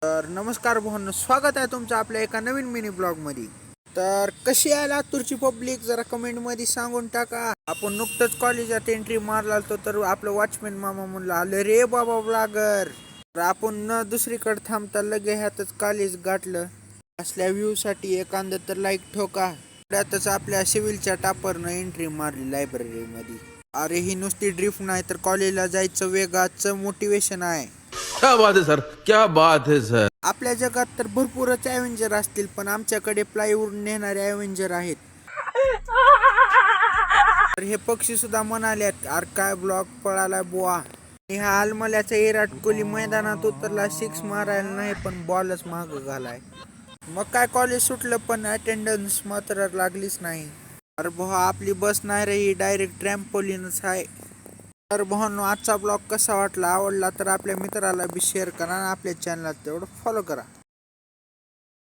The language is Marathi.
तर नमस्कार भावांनो, स्वागत आहे तुमचं आपल्या एका नवीन मिनी ब्लॉग मध्ये. तर कशी आहे लातूरची पब्लिक जरा कमेंट मध्ये सांगून टाका. आपण नुकतंच कॉलेजात एंट्री मारला तर आपलं वॉचमॅन मामा म्हणलं आलं रे बाबा ब्लॉगर. तर आपण न दुसरीकडे थांबता लगे ह्यातच कॉलेज गाठलं. असल्या व्ह्यू साठी एखादं तर लाईक ठोका. त्यातच आपल्या सिव्हिलच्या टापरनं एंट्री मारली लायब्ररी मध्ये. अरे ही नुसती ड्रिफ्ट नाही तर कॉलेजला जायचं वेगाच मोटिवेशन आहे. क्या बात है सर, क्या बात है सर. आपल्या जगात तर भरपूरच ॲव्हेंजर असतील, पण आमच्याकडे प्लायवूड नेणारे ॲव्हेंजर आहेत. तर हे पक्षी सुद्धा म्हणाल्यात अरे काय ब्लॉक पळाला बुवा. ह्या आलमल्याचा विराट कोहली मैदानात उतरला, सिक्स मारायला नाही पण बॉलच माग घालाय. मग काय कॉलेज सुटलं पण अटेंडन्स मात्र लागलीच नाही. अरे भावा आपली बस नाही रे, ही डायरेक्ट ट्रॅम्पोलिनच आहे. तर भावांनो, आजचा ब्लॉग कसा वाटला, आवडला तर आपल्या मित्राला बी शेअर करा आणि आपल्या चॅनलला तेवढं फॉलो करा.